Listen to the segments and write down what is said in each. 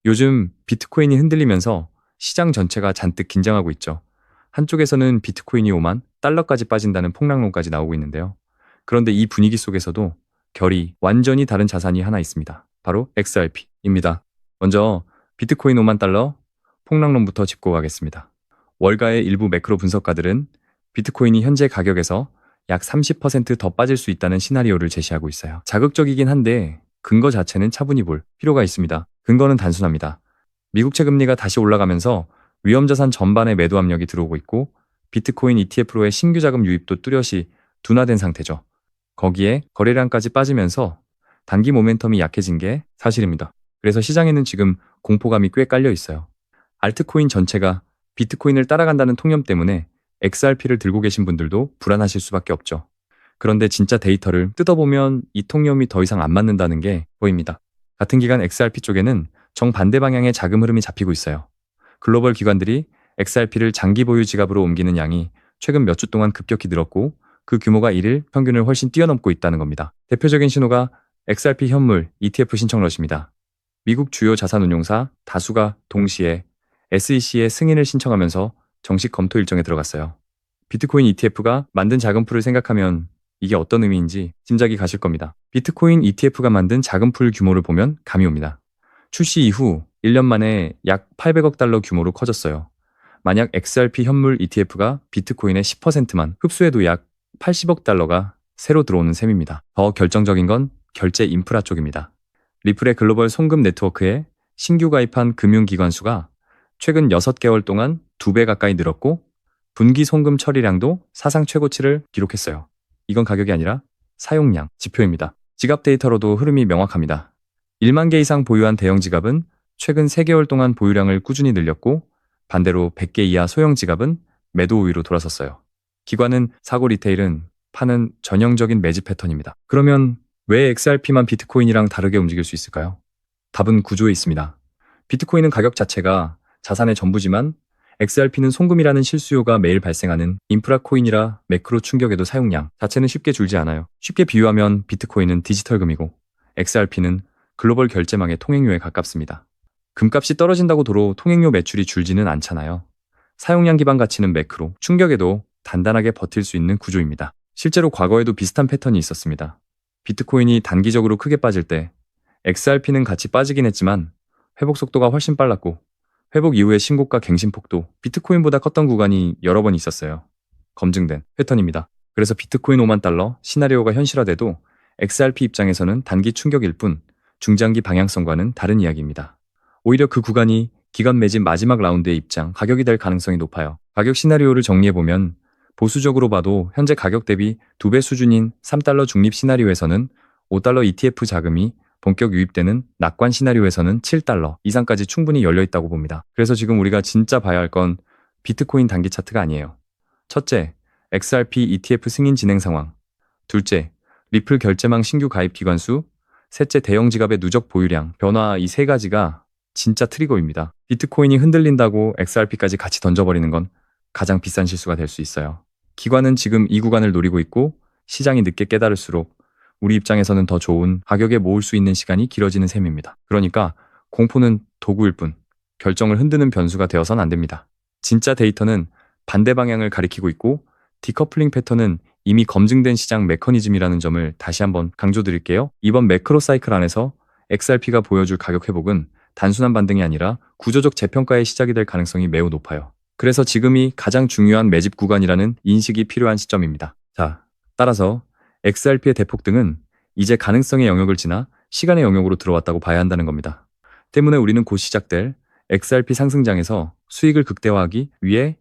요즘 비트코인이 흔들리면서 시장 전체가 잔뜩 긴장하고 있죠. 한쪽에서는 비트코인이 5만 달러까지 빠진다는 폭락론까지 나오고 있는데요. 그런데 이 분위기 속에서도 결이 완전히 다른 자산이 하나 있습니다. 바로 XRP입니다. 먼저 비트코인 5만 달러 폭락론부터 짚고 가겠습니다. 월가의 일부 매크로 분석가들은 비트코인이 현재 가격에서 약 30%더 빠질 수 있다는 시나리오를 제시하고 있어요. 자극적이긴 한데 근거 자체는 차분히 볼 필요가 있습니다. 근거는 단순합니다. 미국채 금리가 다시 올라가면서 위험자산 전반에 매도 압력이 들어오고 있고 비트코인 ETF로의 신규 자금 유입도 뚜렷이 둔화된 상태죠. 거기에 거래량까지 빠지면서 단기 모멘텀이 약해진 게 사실입니다. 그래서 시장에는 지금 공포감이 꽤 깔려 있어요. 알트코인 전체가 비트코인을 따라간다는 통념 때문에 XRP를 들고 계신 분들도 불안하실 수밖에 없죠. 그런데 진짜 데이터를 뜯어보면 이 통념이 더 이상 안 맞는다는 게 보입니다. 같은 기간 XRP 쪽에는 정반대 방향의 자금 흐름이 잡히고 있어요. 글로벌 기관들이 XRP를 장기 보유 지갑으로 옮기는 양이 최근 몇 주 동안 급격히 늘었고 그 규모가 1일 평균을 훨씬 뛰어넘고 있다는 겁니다. 대표적인 신호가 XRP 현물 ETF 신청러시입니다. 미국 주요 자산운용사 다수가 동시에 SEC에 승인을 신청하면서 정식 검토 일정에 들어갔어요. 비트코인 ETF가 만든 자금풀을 생각하면 이게 어떤 의미인지 짐작이 가실 겁니다. 비트코인 ETF가 만든 자금풀 규모를 보면 감이 옵니다. 출시 이후 1년 만에 약 800억 달러 규모로 커졌어요. 만약 XRP 현물 ETF가 비트코인의 10%만 흡수해도 약 80억 달러가 새로 들어오는 셈입니다. 더 결정적인 건 결제 인프라 쪽입니다. 리플의 글로벌 송금 네트워크에 신규 가입한 금융기관 수가 최근 6개월 동안 2배 가까이 늘었고 분기 송금 처리량도 사상 최고치를 기록했어요. 이건 가격이 아니라 사용량 지표입니다. 지갑 데이터로도 흐름이 명확합니다. 1만 개 이상 보유한 대형 지갑은 최근 3개월 동안 보유량을 꾸준히 늘렸고 반대로 100개 이하 소형 지갑은 매도 우위로 돌아섰어요. 기관은 사고 리테일은 파는 전형적인 매집 패턴입니다. 그러면 왜 XRP만 비트코인이랑 다르게 움직일 수 있을까요? 답은 구조에 있습니다. 비트코인은 가격 자체가 자산의 전부지만 XRP는 송금이라는 실수요가 매일 발생하는 인프라 코인이라 매크로 충격에도 사용량 자체는 쉽게 줄지 않아요. 쉽게 비유하면 비트코인은 디지털 금이고 XRP는 글로벌 결제망의 통행료에 가깝습니다. 금값이 떨어진다고 도로 통행료 매출이 줄지는 않잖아요. 사용량 기반 가치는 매크로 충격에도 단단하게 버틸 수 있는 구조입니다. 실제로 과거에도 비슷한 패턴이 있었습니다. 비트코인이 단기적으로 크게 빠질 때 XRP는 같이 빠지긴 했지만 회복 속도가 훨씬 빨랐고 회복 이후의 신고가 갱신폭도 비트코인보다 컸던 구간이 여러 번 있었어요. 검증된 패턴입니다. 그래서 비트코인 5만 달러 시나리오가 현실화돼도 XRP 입장에서는 단기 충격일 뿐 중장기 방향성과는 다른 이야기입니다. 오히려 그 구간이 기관 매집 마지막 라운드의 입장, 가격이 될 가능성이 높아요. 가격 시나리오를 정리해보면 보수적으로 봐도 현재 가격 대비 2배 수준인 3달러 중립 시나리오에서는 5달러 ETF 자금이 본격 유입되는 낙관 시나리오에서는 7달러 이상까지 충분히 열려있다고 봅니다. 그래서 지금 우리가 진짜 봐야 할 건 비트코인 단기 차트가 아니에요. 첫째, XRP ETF 승인 진행 상황. 둘째, 리플 결제망 신규 가입 기관 수. 셋째, 대형 지갑의 누적 보유량, 변화 이 세 가지가 진짜 트리거입니다. 비트코인이 흔들린다고 XRP까지 같이 던져버리는 건 가장 비싼 실수가 될 수 있어요. 기관은 지금 이 구간을 노리고 있고 시장이 늦게 깨달을수록 우리 입장에서는 더 좋은 가격에 모을 수 있는 시간이 길어지는 셈입니다. 그러니까 공포는 도구일 뿐 결정을 흔드는 변수가 되어선 안 됩니다. 진짜 데이터는 반대 방향을 가리키고 있고 디커플링 패턴은 이미 검증된 시장 메커니즘이라는 점을 다시 한번 강조드릴게요. 이번 매크로 사이클 안에서 XRP가 보여줄 가격 회복은 단순한 반등이 아니라 구조적 재평가의 시작이 될 가능성이 매우 높아요. 그래서 지금이 가장 중요한 매집 구간이라는 인식이 필요한 시점입니다. 자, 따라서 XRP의 대폭등은 이제 가능성의 영역을 지나 시간의 영역으로 들어왔다고 봐야 한다는 겁니다. 때문에 우리는 곧 시작될 XRP 상승장에서 수익을 극대화하기 위해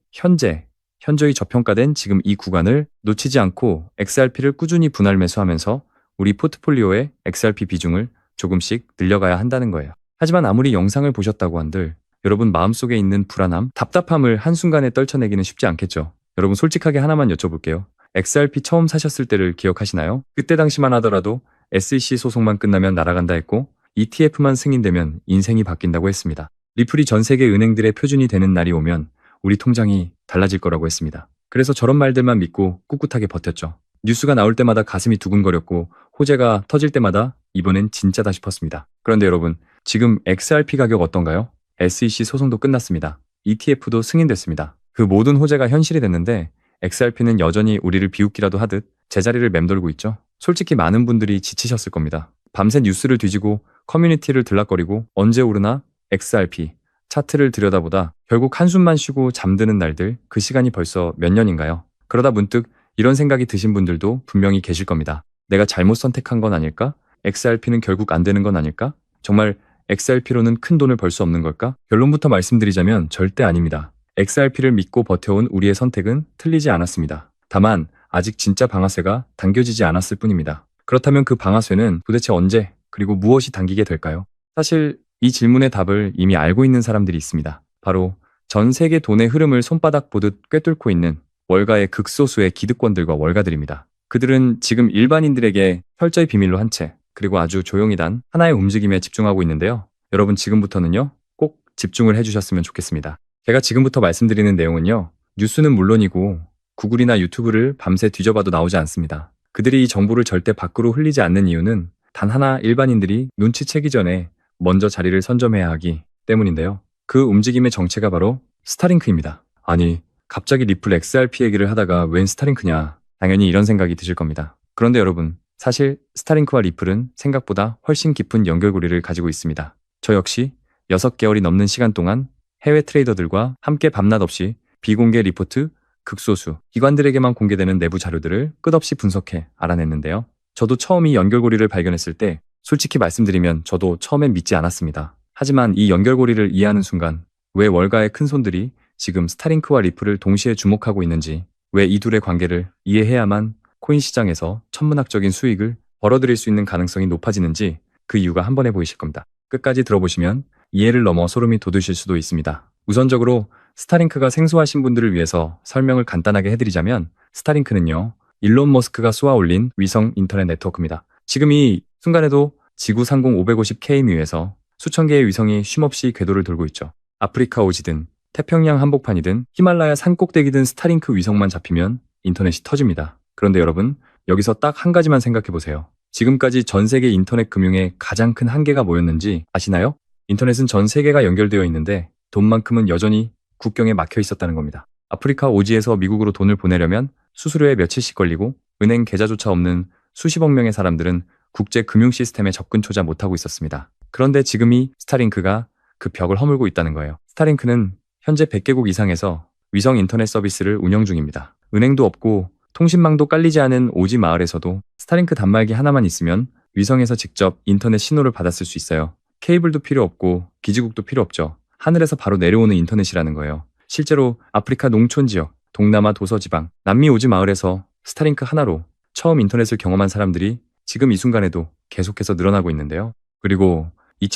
현저히 저평가된 지금 이 구간을 놓치지 않고 XRP를 꾸준히 분할 매수하면서 우리 포트폴리오의 XRP 비중을 조금씩 늘려가야 한다는 거예요. 하지만 아무리 영상을 보셨다고 한들 여러분 마음속에 있는 불안함, 답답함을 한순간에 떨쳐내기는 쉽지 않겠죠. 여러분 솔직하게 하나만 여쭤볼게요. XRP 처음 사셨을 때를 기억하시나요? 그때 당시만 하더라도 SEC 소송만 끝나면 날아간다 했고 ETF만 승인되면 인생이 바뀐다고 했습니다. 리플이 전 세계 은행들의 표준이 되는 날이 오면 우리 통장이 달라질 거라고 했습니다. 그래서 저런 말들만 믿고 꿋꿋하게 버텼죠. 뉴스가 나올 때마다 가슴이 두근거렸고 호재가 터질 때마다 이번엔 진짜다 싶었습니다. 그런데 여러분, 지금 XRP 가격 어떤가요? SEC 소송도 끝났습니다. ETF도 승인됐습니다. 그 모든 호재가 현실이 됐는데 XRP는 여전히 우리를 비웃기라도 하듯 제자리를 맴돌고 있죠. 솔직히 많은 분들이 지치셨을 겁니다. 밤새 뉴스를 뒤지고 커뮤니티를 들락거리고 언제 오르나 XRP 차트를 들여다보다 결국 한숨만 쉬고 잠드는 날들, 그 시간이 벌써 몇 년인가요? 그러다 문득 이런 생각이 드신 분들도 분명히 계실 겁니다. 내가 잘못 선택한 건 아닐까? XRP는 결국 안 되는 건 아닐까? 정말 XRP로는 큰 돈을 벌 수 없는 걸까? 결론부터 말씀드리자면 절대 아닙니다. XRP를 믿고 버텨온 우리의 선택은 틀리지 않았습니다. 다만 아직 진짜 방아쇠가 당겨지지 않았을 뿐입니다. 그렇다면 그 방아쇠는 도대체 언제 그리고 무엇이 당기게 될까요? 사실 이 질문의 답을 이미 알고 있는 사람들이 있습니다. 바로 전 세계 돈의 흐름을 손바닥 보듯 꿰뚫고 있는 월가의 극소수의 기득권들과 월가들입니다. 그들은 지금 일반인들에게 철저히 비밀로 한 채, 그리고 아주 조용히 단 하나의 움직임에 집중하고 있는데요. 여러분 지금부터는요, 꼭 집중을 해주셨으면 좋겠습니다. 제가 지금부터 말씀드리는 내용은요, 뉴스는 물론이고 구글이나 유튜브를 밤새 뒤져봐도 나오지 않습니다. 그들이 이 정보를 절대 밖으로 흘리지 않는 이유는 단 하나, 일반인들이 눈치채기 전에 먼저 자리를 선점해야 하기 때문인데요. 그 움직임의 정체가 바로 스타링크입니다. 아니, 갑자기 리플 XRP 얘기를 하다가 웬 스타링크냐, 당연히 이런 생각이 드실 겁니다. 그런데 여러분, 사실 스타링크와 리플은 생각보다 훨씬 깊은 연결고리를 가지고 있습니다. 저 역시 6개월이 넘는 시간 동안 해외 트레이더들과 함께 밤낮 없이 비공개 리포트, 극소수 기관들에게만 공개되는 내부 자료들을 끝없이 분석해 알아냈는데요. 저도 처음 이 연결고리를 발견했을 때 솔직히 말씀드리면 저도 처음엔 믿지 않았습니다. 하지만 이 연결고리를 이해하는 순간 왜 월가의 큰손들이 지금 스타링크와 리플을 동시에 주목하고 있는지, 왜 이 둘의 관계를 이해해야만 코인 시장에서 천문학적인 수익을 벌어들일 수 있는 가능성이 높아지는지, 그 이유가 한 번에 보이실 겁니다. 끝까지 들어보시면 이해를 넘어 소름이 돋으실 수도 있습니다. 우선적으로 스타링크가 생소하신 분들을 위해서 설명을 간단하게 해드리자면, 스타링크는요, 일론 머스크가 쏘아 올린 위성 인터넷 네트워크입니다. 지금 이 순간에도 지구 상공 550km에서 수천 개의 위성이 쉼없이 궤도를 돌고 있죠. 아프리카 오지든 태평양 한복판이든 히말라야 산꼭대기든 스타링크 위성만 잡히면 인터넷이 터집니다. 그런데 여러분, 여기서 딱 한 가지만 생각해 보세요. 지금까지 전 세계 인터넷 금융의 가장 큰 한계가 뭐였는지 아시나요? 인터넷은 전 세계가 연결되어 있는데 돈만큼은 여전히 국경에 막혀 있었다는 겁니다. 아프리카 오지에서 미국으로 돈을 보내려면 수수료에 며칠씩 걸리고 은행 계좌조차 없는 수십억 명의 사람들은 국제 금융 시스템에 접근조차 못하고 있었습니다. 그런데 지금 이 스타링크가 그 벽을 허물고 있다는 거예요. 스타링크는 현재 100개국 이상에서 위성 인터넷 서비스를 운영 중입니다. 은행도 없고 통신망도 깔리지 않은 오지 마을에서도 스타링크 단말기 하나만 있으면 위성에서 직접 인터넷 신호를 받았을 수 있어요. 케이블도 필요 없고 기지국도 필요 없죠. 하늘에서 바로 내려오는 인터넷이라는 거예요. 실제로 아프리카 농촌 지역, 동남아 도서지방, 남미 오지 마을에서 스타링크 하나로 처음 인터넷을 경험한 사람들이 지금 이 순간에도 계속해서 늘어나고 있는데요. 그리고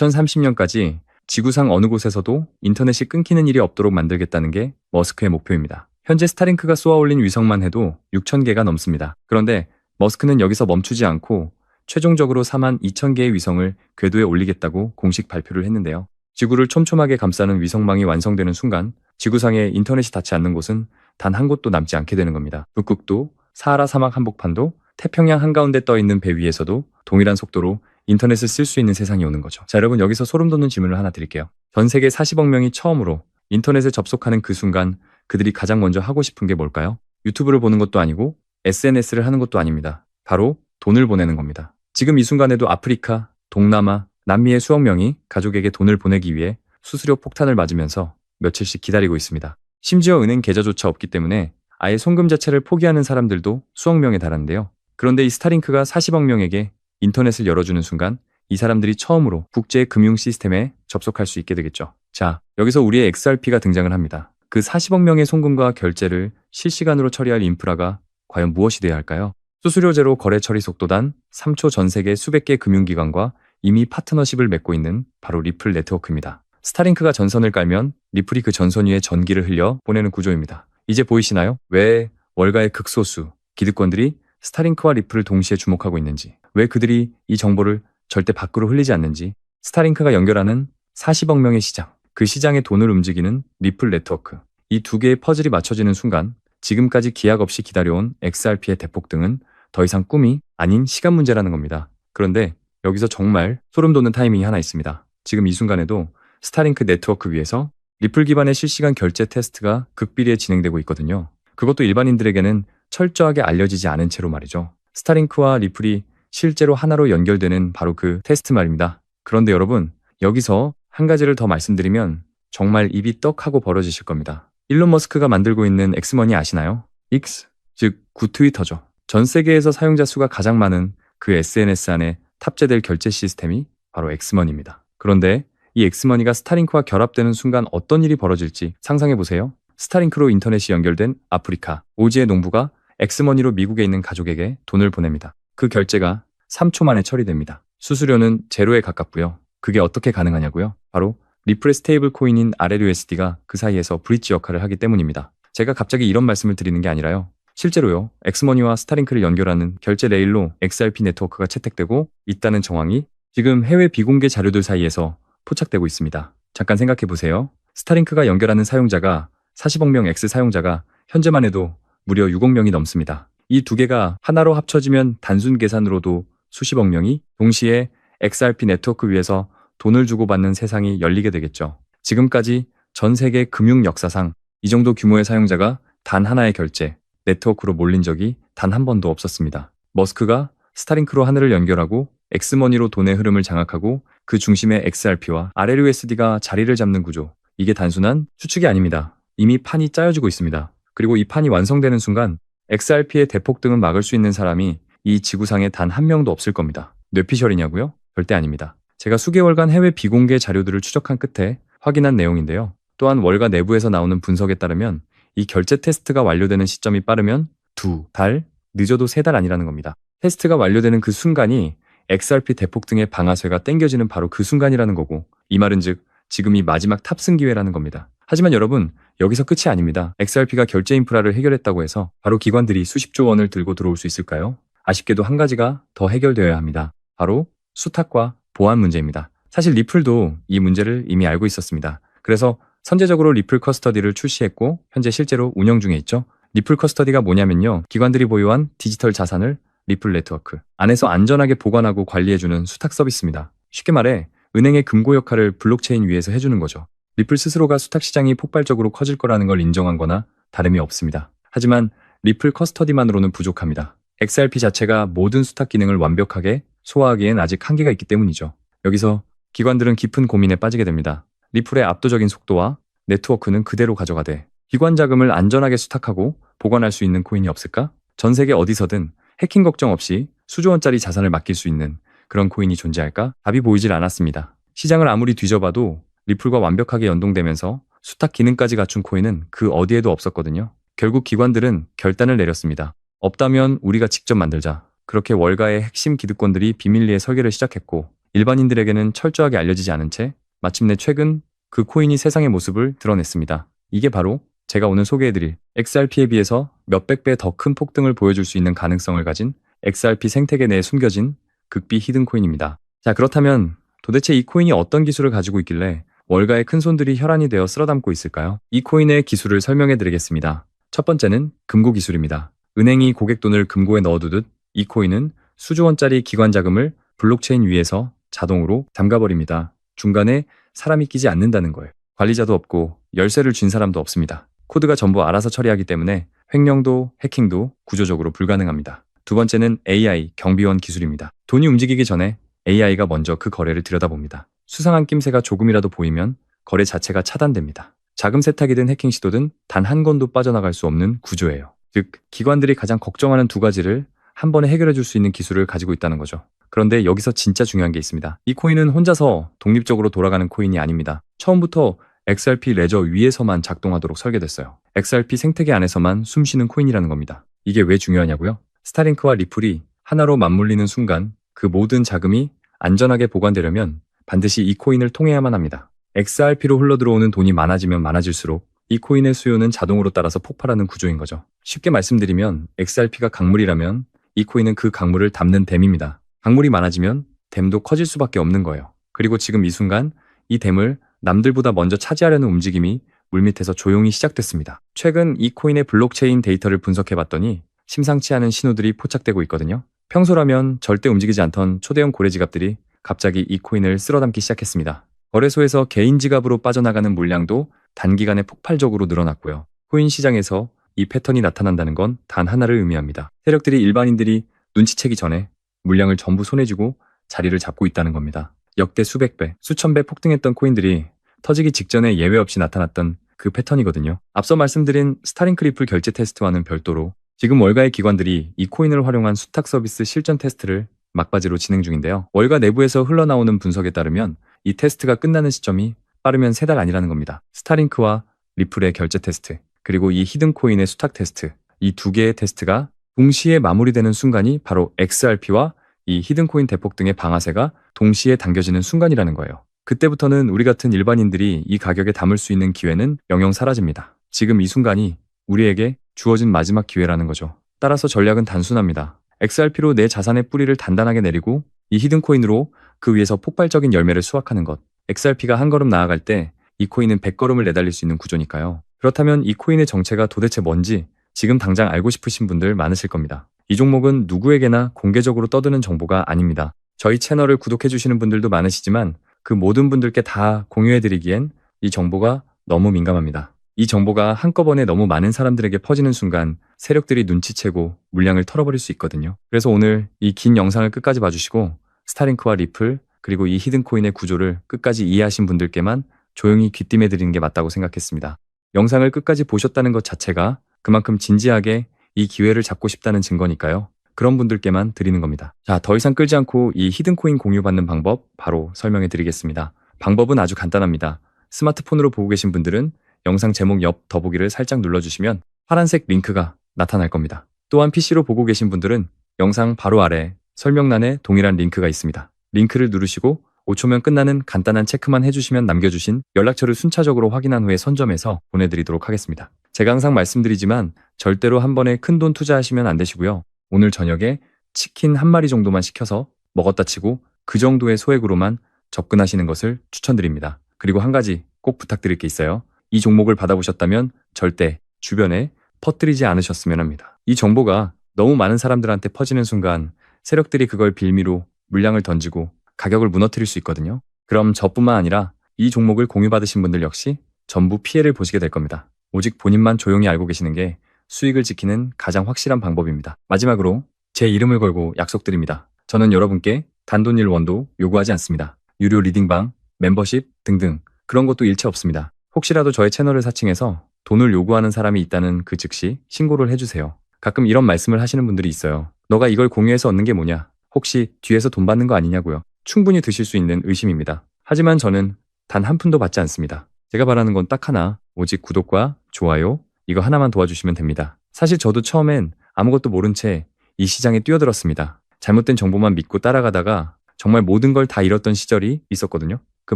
2030년까지 지구상 어느 곳에서도 인터넷이 끊기는 일이 없도록 만들겠다는 게 머스크의 목표입니다. 현재 스타링크가 쏘아올린 위성만 해도 6,000개가 넘습니다. 그런데 머스크는 여기서 멈추지 않고 최종적으로 42,000개의 위성을 궤도에 올리겠다고 공식 발표를 했는데요. 지구를 촘촘하게 감싸는 위성망이 완성되는 순간 지구상에 인터넷이 닿지 않는 곳은 단 한 곳도 남지 않게 되는 겁니다. 북극도, 사하라 사막 한복판도, 태평양 한가운데 떠있는 배 위에서도 동일한 속도로 인터넷을 쓸 수 있는 세상이 오는 거죠. 자, 여러분, 여기서 소름 돋는 질문을 하나 드릴게요. 전 세계 40억 명이 처음으로 인터넷에 접속하는 그 순간 그들이 가장 먼저 하고 싶은 게 뭘까요? 유튜브를 보는 것도 아니고 SNS를 하는 것도 아닙니다. 바로 돈을 보내는 겁니다. 지금 이 순간에도 아프리카, 동남아, 남미의 수억 명이 가족에게 돈을 보내기 위해 수수료 폭탄을 맞으면서 며칠씩 기다리고 있습니다. 심지어 은행 계좌조차 없기 때문에 아예 송금 자체를 포기하는 사람들도 수억 명에 달하는데요. 그런데 이 스타링크가 40억 명에게 인터넷을 열어주는 순간 이 사람들이 처음으로 국제 금융 시스템에 접속할 수 있게 되겠죠. 자, 여기서 우리의 XRP가 등장을 합니다. 그 40억 명의 송금과 결제를 실시간으로 처리할 인프라가 과연 무엇이 돼야 할까요? 수수료제로 거래 처리 속도 단 3초 전 세계 수백 개 금융기관과 이미 파트너십을 맺고 있는 바로 리플 네트워크입니다. 스타링크가 전선을 깔면 리플이 그 전선 위에 전기를 흘려 보내는 구조입니다. 이제 보이시나요? 왜 월가의 극소수 기득권들이 스타링크와 리플을 동시에 주목하고 있는지, 왜 그들이 이 정보를 절대 밖으로 흘리지 않는지. 스타링크가 연결하는 40억 명의 시장, 그 시장의 돈을 움직이는 리플 네트워크, 이 두 개의 퍼즐이 맞춰지는 순간 지금까지 기약 없이 기다려온 XRP의 대폭등은 더 이상 꿈이 아닌 시간 문제라는 겁니다. 그런데 여기서 정말 소름 돋는 타이밍이 하나 있습니다. 지금 이 순간에도 스타링크 네트워크 위에서 리플 기반의 실시간 결제 테스트가 극비리에 진행되고 있거든요. 그것도 일반인들에게는 철저하게 알려지지 않은 채로 말이죠. 스타링크와 리플이 실제로 하나로 연결되는 바로 그 테스트 말입니다. 그런데 여러분, 여기서 한 가지를 더 말씀드리면 정말 입이 떡하고 벌어지실 겁니다. 일론 머스크가 만들고 있는 엑스머니 아시나요? X, 즉 구트위터죠. 전 세계에서 사용자 수가 가장 많은 그 SNS 안에 탑재될 결제 시스템이 바로 엑스머니입니다. 그런데 이 엑스머니가 스타링크와 결합되는 순간 어떤 일이 벌어질지 상상해보세요. 스타링크로 인터넷이 연결된 아프리카, 오지의 농부가 엑스머니로 미국에 있는 가족에게 돈을 보냅니다. 그 결제가 3초 만에 처리됩니다. 수수료는 제로에 가깝고요. 그게 어떻게 가능하냐고요? 바로 리플의 스테이블 코인인 RLUSD가 그 사이에서 브릿지 역할을 하기 때문입니다. 제가 갑자기 이런 말씀을 드리는 게 아니라요. 실제로요, 엑스머니와 스타링크를 연결하는 결제 레일로 XRP 네트워크가 채택되고 있다는 정황이 지금 해외 비공개 자료들 사이에서 포착되고 있습니다. 잠깐 생각해 보세요. 스타링크가 연결하는 사용자가 40억 명 X 사용자가 현재만 해도 무려 6억 명이 넘습니다. 이 두 개가 하나로 합쳐지면 단순 계산으로도 수십억 명이 동시에 XRP 네트워크 위에서 돈을 주고받는 세상이 열리게 되겠죠. 지금까지 전 세계 금융 역사상 이 정도 규모의 사용자가 단 하나의 결제, 네트워크로 몰린 적이 단 한 번도 없었습니다. 머스크가 스타링크로 하늘을 연결하고 엑스머니로 돈의 흐름을 장악하고 그 중심에 XRP와 RLUSD가 자리를 잡는 구조. 이게 단순한 추측이 아닙니다. 이미 판이 짜여지고 있습니다. 그리고 이 판이 완성되는 순간 XRP의 대폭등을 막을 수 있는 사람이 이 지구상에 단 한 명도 없을 겁니다. 뇌피셜이냐고요? 절대 아닙니다. 제가 수개월간 해외 비공개 자료들을 추적한 끝에 확인한 내용인데요. 또한 월가 내부에서 나오는 분석에 따르면 이 결제 테스트가 완료되는 시점이 빠르면 2달, 늦어도 3달 아니라는 겁니다. 테스트가 완료되는 그 순간이 XRP 대폭등의 방아쇠가 당겨지는 바로 그 순간이라는 거고, 이 말은 즉 지금이 마지막 탑승 기회라는 겁니다. 하지만 여러분, 여기서 끝이 아닙니다. XRP가 결제 인프라를 해결했다고 해서 바로 기관들이 수십조 원을 들고 들어올 수 있을까요? 아쉽게도 한 가지가 더 해결되어야 합니다. 바로 수탁과 보안 문제입니다. 사실 리플도 이 문제를 이미 알고 있었습니다. 그래서 선제적으로 리플 커스터디를 출시했고 현재 실제로 운영 중에 있죠. 리플 커스터디가 뭐냐면요, 기관들이 보유한 디지털 자산을 리플 네트워크 안에서 안전하게 보관하고 관리해주는 수탁 서비스입니다. 쉽게 말해 은행의 금고 역할을 블록체인 위에서 해주는 거죠. 리플 스스로가 수탁 시장이 폭발적으로 커질 거라는 걸 인정한 거나 다름이 없습니다. 하지만 리플 커스터디만으로는 부족합니다. XRP 자체가 모든 수탁 기능을 완벽하게 소화하기엔 아직 한계가 있기 때문이죠. 여기서 기관들은 깊은 고민에 빠지게 됩니다. 리플의 압도적인 속도와 네트워크는 그대로 가져가되 기관 자금을 안전하게 수탁하고 보관할 수 있는 코인이 없을까? 전 세계 어디서든 해킹 걱정 없이 수조 원짜리 자산을 맡길 수 있는 그런 코인이 존재할까? 답이 보이질 않았습니다. 시장을 아무리 뒤져봐도 리플과 완벽하게 연동되면서 수탁 기능까지 갖춘 코인은 그 어디에도 없었거든요. 결국 기관들은 결단을 내렸습니다. 없다면 우리가 직접 만들자. 그렇게 월가의 핵심 기득권들이 비밀리에 설계를 시작했고 일반인들에게는 철저하게 알려지지 않은 채 마침내 최근 그 코인이 세상의 모습을 드러냈습니다. 이게 바로 제가 오늘 소개해드릴 XRP에 비해서 몇백 배 더 큰 폭등을 보여줄 수 있는 가능성을 가진 XRP 생태계 내에 숨겨진 극비 히든 코인입니다. 자, 그렇다면 도대체 이 코인이 어떤 기술을 가지고 있길래 월가의 큰손들이 혈안이 되어 쓸어담고 있을까요? 이 코인의 기술을 설명해드리겠습니다. 첫 번째는 금고 기술입니다. 은행이 고객 돈을 금고에 넣어두듯 이 코인은 수조 원짜리 기관 자금을 블록체인 위에서 자동으로 잠가버립니다. 중간에 사람이 끼지 않는다는 거예요. 관리자도 없고 열쇠를 쥔 사람도 없습니다. 코드가 전부 알아서 처리하기 때문에 횡령도 해킹도 구조적으로 불가능합니다. 두 번째는 AI 경비원 기술입니다. 돈이 움직이기 전에 AI가 먼저 그 거래를 들여다봅니다. 수상한 낌새가 조금이라도 보이면 거래 자체가 차단됩니다. 자금 세탁이든 해킹 시도든 단 한 건도 빠져나갈 수 없는 구조예요. 즉 기관들이 가장 걱정하는 두 가지를 한 번에 해결해 줄 수 있는 기술을 가지고 있다는 거죠. 그런데 여기서 진짜 중요한 게 있습니다. 이 코인은 혼자서 독립적으로 돌아가는 코인이 아닙니다. 처음부터 XRP 레저 위에서만 작동하도록 설계됐어요. XRP 생태계 안에서만 숨쉬는 코인이라는 겁니다. 이게 왜 중요하냐고요? 스타링크와 리플이 하나로 맞물리는 순간 그 모든 자금이 안전하게 보관되려면 반드시 이 코인을 통해야만 합니다. XRP로 흘러들어오는 돈이 많아지면 많아질수록 이 코인의 수요는 자동으로 따라서 폭발하는 구조인 거죠. 쉽게 말씀드리면 XRP가 강물이라면 이 코인은 그 강물을 담는 댐입니다. 강물이 많아지면 댐도 커질 수밖에 없는 거예요. 그리고 지금 이 순간 이 댐을 남들보다 먼저 차지하려는 움직임이 물밑에서 조용히 시작됐습니다. 최근 이 코인의 블록체인 데이터를 분석해봤더니 심상치 않은 신호들이 포착되고 있거든요. 평소라면 절대 움직이지 않던 초대형 고래 지갑들이 갑자기 이 코인을 쓸어담기 시작했습니다. 거래소에서 개인 지갑으로 빠져나가는 물량도 단기간에 폭발적으로 늘어났고요. 코인 시장에서 이 패턴이 나타난다는 건 단 하나를 의미합니다. 세력들이 일반인들이 눈치채기 전에 물량을 전부 손에 쥐고 자리를 잡고 있다는 겁니다. 역대 수백 배, 수천 배 폭등했던 코인들이 터지기 직전에 예외 없이 나타났던 그 패턴이거든요. 앞서 말씀드린 스타링크 리플 결제 테스트와는 별도로 지금 월가의 기관들이 이 코인을 활용한 수탁 서비스 실전 테스트를 막바지로 진행 중인데요. 월가 내부에서 흘러나오는 분석에 따르면 이 테스트가 끝나는 시점이 빠르면 3달 안이라는 겁니다. 스타링크와 리플의 결제 테스트, 그리고 이 히든 코인의 수탁 테스트, 이 두 개의 테스트가 동시에 마무리되는 순간이 바로 XRP와 이 히든 코인 대폭 등의 방아쇠가 동시에 당겨지는 순간이라는 거예요. 그때부터는 우리 같은 일반인들이 이 가격에 담을 수 있는 기회는 영영 사라집니다. 지금 이 순간이 우리에게 주어진 마지막 기회라는 거죠. 따라서 전략은 단순합니다. XRP로 내 자산의 뿌리를 단단하게 내리고 이 히든 코인으로 그 위에서 폭발적인 열매를 수확하는 것. XRP가 한 걸음 나아갈 때 이 코인은 100걸음을 내달릴 수 있는 구조니까요. 그렇다면 이 코인의 정체가 도대체 뭔지 지금 당장 알고 싶으신 분들 많으실 겁니다. 이 종목은 누구에게나 공개적으로 떠드는 정보가 아닙니다. 저희 채널을 구독해주시는 분들도 많으시지만 그 모든 분들께 다 공유해드리기엔 이 정보가 너무 민감합니다. 이 정보가 한꺼번에 너무 많은 사람들에게 퍼지는 순간 세력들이 눈치채고 물량을 털어버릴 수 있거든요. 그래서 오늘 이 긴 영상을 끝까지 봐주시고 스타링크와 리플 그리고 이 히든 코인의 구조를 끝까지 이해하신 분들께만 조용히 귀띔해드리는 게 맞다고 생각했습니다. 영상을 끝까지 보셨다는 것 자체가 그만큼 진지하게 이 기회를 잡고 싶다는 증거니까요. 그런 분들께만 드리는 겁니다. 자, 더 이상 끌지 않고 이 히든 코인 공유받는 방법 바로 설명해 드리겠습니다. 방법은 아주 간단합니다. 스마트폰으로 보고 계신 분들은 영상 제목 옆 더보기를 살짝 눌러주시면 파란색 링크가 나타날 겁니다. 또한 PC로 보고 계신 분들은 영상 바로 아래 설명란에 동일한 링크가 있습니다. 링크를 누르시고 5초면 끝나는 간단한 체크만 해주시면 남겨주신 연락처를 순차적으로 확인한 후에 선점해서 보내드리도록 하겠습니다. 제가 항상 말씀드리지만 절대로 한 번에 큰돈 투자하시면 안 되시고요. 오늘 저녁에 치킨 한 마리 정도만 시켜서 먹었다 치고 그 정도의 소액으로만 접근하시는 것을 추천드립니다. 그리고 한 가지 꼭 부탁드릴 게 있어요. 이 종목을 받아보셨다면 절대 주변에 퍼뜨리지 않으셨으면 합니다. 이 정보가 너무 많은 사람들한테 퍼지는 순간 세력들이 그걸 빌미로 물량을 던지고 가격을 무너뜨릴 수 있거든요. 그럼 저뿐만 아니라 이 종목을 공유받으신 분들 역시 전부 피해를 보시게 될 겁니다. 오직 본인만 조용히 알고 계시는 게 수익을 지키는 가장 확실한 방법입니다. 마지막으로 제 이름을 걸고 약속드립니다. 저는 여러분께 단돈 1원도 요구하지 않습니다. 유료 리딩방, 멤버십 등등 그런 것도 일체 없습니다. 혹시라도 저의 채널을 사칭해서 돈을 요구하는 사람이 있다는 그 즉시 신고를 해주세요. 가끔 이런 말씀을 하시는 분들이 있어요. 너가 이걸 공유해서 얻는 게 뭐냐? 혹시 뒤에서 돈 받는 거 아니냐고요. 충분히 드실 수 있는 의심입니다. 하지만 저는 단 한 푼도 받지 않습니다. 제가 바라는 건 딱 하나, 오직 구독과 좋아요 이거 하나만 도와주시면 됩니다. 사실 저도 처음엔 아무것도 모른 채 이 시장에 뛰어들었습니다. 잘못된 정보만 믿고 따라가다가 정말 모든 걸 다 잃었던 시절이 있었거든요. 그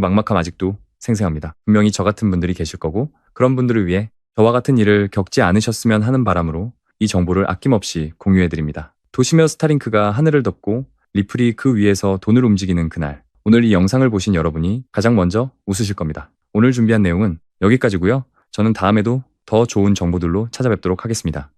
막막함 아직도 생생합니다. 분명히 저 같은 분들이 계실 거고 그런 분들을 위해 저와 같은 일을 겪지 않으셨으면 하는 바람으로 이 정보를 아낌없이 공유해드립니다. 도시며 스타링크가 하늘을 덮고 리플이 그 위에서 돈을 움직이는 그날, 오늘 이 영상을 보신 여러분이 가장 먼저 웃으실 겁니다. 오늘 준비한 내용은 여기까지고요. 저는 다음에도 더 좋은 정보들로 찾아뵙도록 하겠습니다.